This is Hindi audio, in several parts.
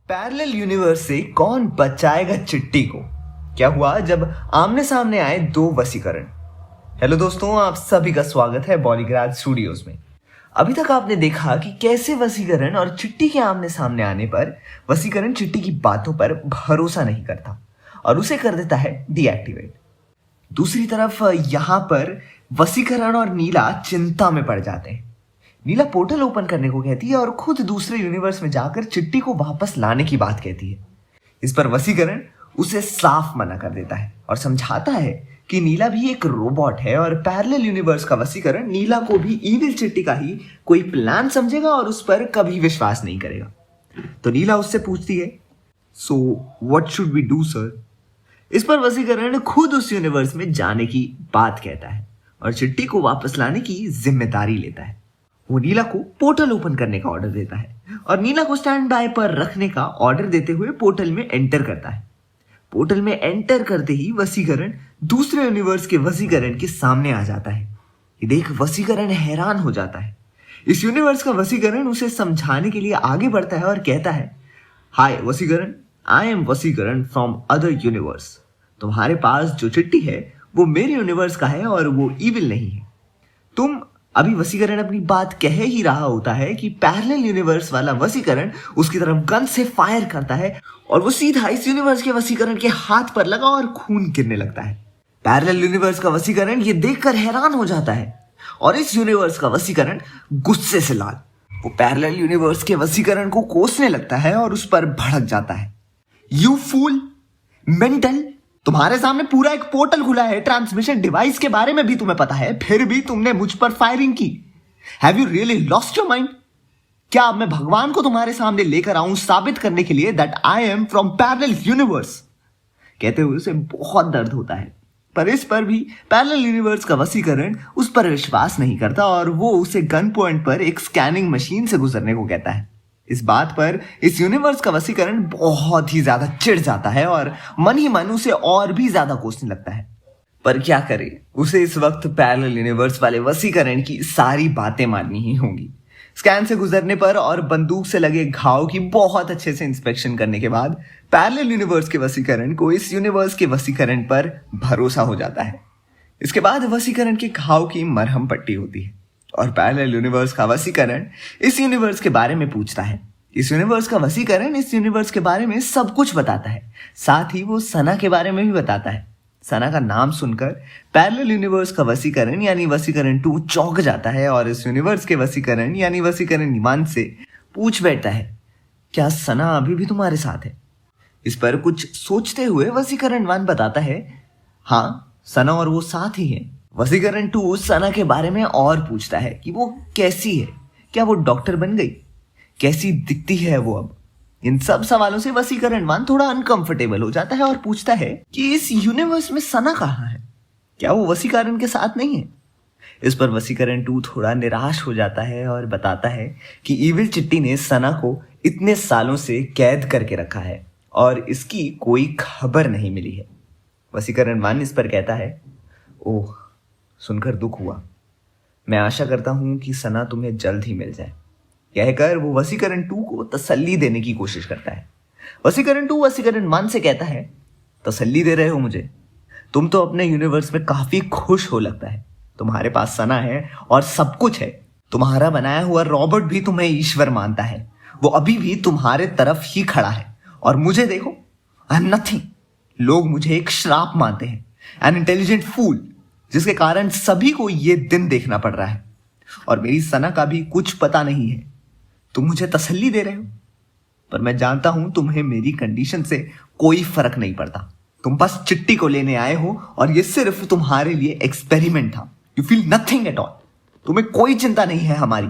पैरेलल यूनिवर्स से कौन बचाएगा चिट्टी को? क्या हुआ जब आमने सामने आए दो वसीकरण? हेलो दोस्तों, आप सभी का स्वागत है बॉलीग्राज स्टूडियोज में। अभी तक आपने देखा कि कैसे वसीकरण और चिट्टी के आमने सामने आने पर वसीकरण चिट्टी की बातों पर भरोसा नहीं करता और उसे कर देता है डीएक्टिवेट। दूसरी तरफ यहां पर वसीकरण और नीला चिंता में पड़ जाते हैं। नीला पोर्टल ओपन करने को कहती है और खुद दूसरे यूनिवर्स में जाकर चिट्टी को वापस लाने की बात कहती है। इस पर वसीकरण उसे साफ मना कर देता है और समझाता है कि नीला भी एक रोबोट है और पैरेलल यूनिवर्स का वसीकरण नीला को भी ईविल चिट्टी का ही कोई प्लान समझेगा और उस पर कभी विश्वास नहीं करेगा। तो नीला उससे पूछती है, so what should we do sir? इस पर वसीकरण खुद उस यूनिवर्स में जाने की बात कहता है और चिट्टी को वापस लाने की जिम्मेदारी लेता है। वो नीला को पोर्टल ओपन करने का ऑर्डर देता है और नीला को स्टैंड बाय पर रखने का ऑर्डर देते हुए पोर्टल में एंटर करता है। पोर्टल में एंटर करते ही वसीकरण दूसरे यूनिवर्स के वसीकरण के सामने आ जाता है। ये देख वसीकरण हैरान हो जाता है। इस यूनिवर्स का वसीकरण उसे समझाने के लिए आगे बढ़ता है और कहता है, hi Vashikaran, I am Vashikaran from other universe. तुम्हारे पास जो चिट्टी है वो मेरे यूनिवर्स का है और वो इविल नहीं है। तुम अभी वसीकरण अपनी बात कह ही रहा होता है कि पैरेलल यूनिवर्स वाला वसीकरण उसकी तरफ गन से फायर करता है और वो सीधा इस यूनिवर्स के वसीकरण के हाथ पर लगा और खून गिरने लगता है। पैरेलल यूनिवर्स का वसीकरण ये देखकर हैरान हो जाता है और इस यूनिवर्स का वसीकरण गुस्से से लाल। वो पैरेलल यूनिवर्स के वसीकरण को कोसने लगता है और उस पर भड़क जाता है। यू फूल, मेंटल, तुम्हारे सामने पूरा एक पोर्टल खुला है, ट्रांसमिशन डिवाइस के बारे में भी तुम्हें पता है, फिर भी तुमने मुझ पर फायरिंग की। Have you really lost your mind? क्या अब मैं भगवान को तुम्हारे सामने लेकर आऊं साबित करने के लिए that I am from parallel universe? कहते हुए उसे बहुत दर्द होता है, पर इस पर भी पैरेलल यूनिवर्स का वसीकरण उस पर विश्वास नहीं करता और वो उसे गन पॉइंट पर एक स्कैनिंग मशीन से गुजरने को कहता है। इस बात पर इस यूनिवर्स का वसीकरण बहुत ही ज्यादा चिढ़ जाता है और मन ही मन उसे और भी ज्यादा कोसने लगता है। पर क्या करे, उसे इस वक्त पैरेलल यूनिवर्स वाले वसीकरण की सारी बातें माननी ही होंगी। स्कैन से गुजरने पर और बंदूक से लगे घाव की बहुत अच्छे से इंस्पेक्शन करने के बाद पैरेलल यूनिवर्स के वसीकरण को इस यूनिवर्स के वसीकरण पर भरोसा हो जाता है। इसके बाद वसीकरण के घाव की मरहम पट्टी होती है और पैरेलल यूनिवर्स का वसीकरण इस यूनिवर्स के बारे में पूछता है। इस यूनिवर्स का वसीकरण इस यूनिवर्स के बारे में सब कुछ बताता है, साथ ही वो सना के बारे में भी बताता है। सना का नाम सुनकर पैरेलल यूनिवर्स का वसीकरण यानी वसीकरण 2 चौंक जाता है और इस यूनिवर्स के वसीकरण यानी वसीकरण 1 से पूछ बैठता है, क्या सना अभी भी तुम्हारे साथ है? इस पर कुछ सोचते हुए वसीकरण 1 बताता है, हाँ सना और वो साथ ही है। वसीकरण 2 सना के बारे में और पूछता है कि वो कैसी है, क्या वो डॉक्टर बन गई, कैसी दिखती है वो अब? इन सब सवालों से वसीकरण 1 थोड़ा अनकंफर्टेबल हो जाता है और पूछता है कि इस यूनिवर्स में सना कहाँ है, क्या वो वसीकरण के साथ नहीं है? इस पर वसीकरण 2 थोड़ा निराश हो जाता है और बताता है कि ईविल चिट्टी ने सना को इतने सालों से कैद करके रखा है और इसकी कोई खबर नहीं मिली है। वसीकरण 1 इस पर कहता है, ओह सुनकर दुख हुआ, मैं आशा करता हूं कि सना तुम्हें जल्द ही मिल जाए। कहकर वो वसीकरण 2 को तसल्ली देने की कोशिश करता है। वसीकरण 2 वसीकरण 1 से कहता है, तसल्ली दे रहे हो मुझे? तुम तो अपने यूनिवर्स में काफी खुश हो लगता है, तुम्हारे पास सना है और सब कुछ है। तुम्हारा बनाया हुआ रॉबोट भी तुम्हें ईश्वर मानता है, वो अभी भी तुम्हारे तरफ ही खड़ा है और मुझे देखो, आई एम नथिंग। लोग मुझे एक श्राप मानते हैं, एन इंटेलिजेंट फूल, जिसके कारण सभी को ये दिन देखना पड़ रहा है और मेरी सना का भी कुछ पता नहीं है। तुम मुझे तसल्ली दे रहे हो, पर मैं जानता हूं तुम्हें मेरी कंडीशन से कोई फर्क नहीं पड़ता। तुम बस चिट्टी को लेने आए हो और ये सिर्फ तुम्हारे लिए एक्सपेरिमेंट था। You feel nothing at all, तुम्हें कोई चिंता नहीं है हमारी।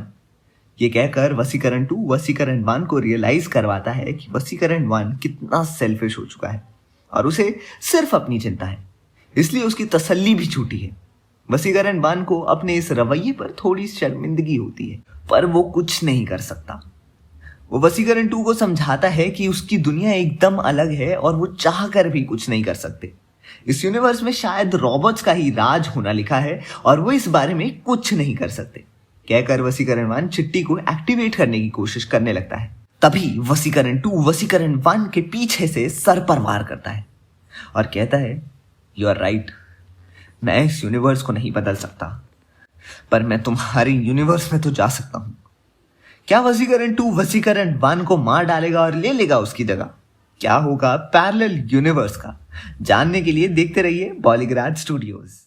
ये कहकर वसीकरण 2 वसीकरण 1 को रियलाइज करवाता है कि वसीकरण 1 कितना सेल्फिश हो चुका है और उसे सिर्फ अपनी चिंता है, इसलिए उसकी तसल्ली भी छूटी है। वसीकरण 1 को अपने इस रवैये पर थोड़ी शर्मिंदगी होती है, पर वो कुछ नहीं कर सकता। वो वसीकरण 2 को समझाता है कि उसकी दुनिया एकदम अलग है और वो चाह कर भी कुछ नहीं कर सकते। इस यूनिवर्स में शायद रॉबर्ट्स का ही राज होना लिखा है और वो इस बारे में कुछ नहीं कर सकते। कहकर वसीकरण 1 चिट्टी को एक्टिवेट करने की कोशिश करने लगता है। तभी वसीकरण 2 वसीकरण 1 के पीछे से सर पर वार करता है और कहता है, यू आर राइट, मैं इस यूनिवर्स को नहीं बदल सकता, पर मैं तुम्हारे यूनिवर्स में तो जा सकता हूं। क्या वसीकरण 2 वसीकरण 1 को मार डालेगा और ले लेगा उसकी जगह? क्या होगा पैरेलल यूनिवर्स का? जानने के लिए देखते रहिए बॉलीग्राज स्टूडियोज।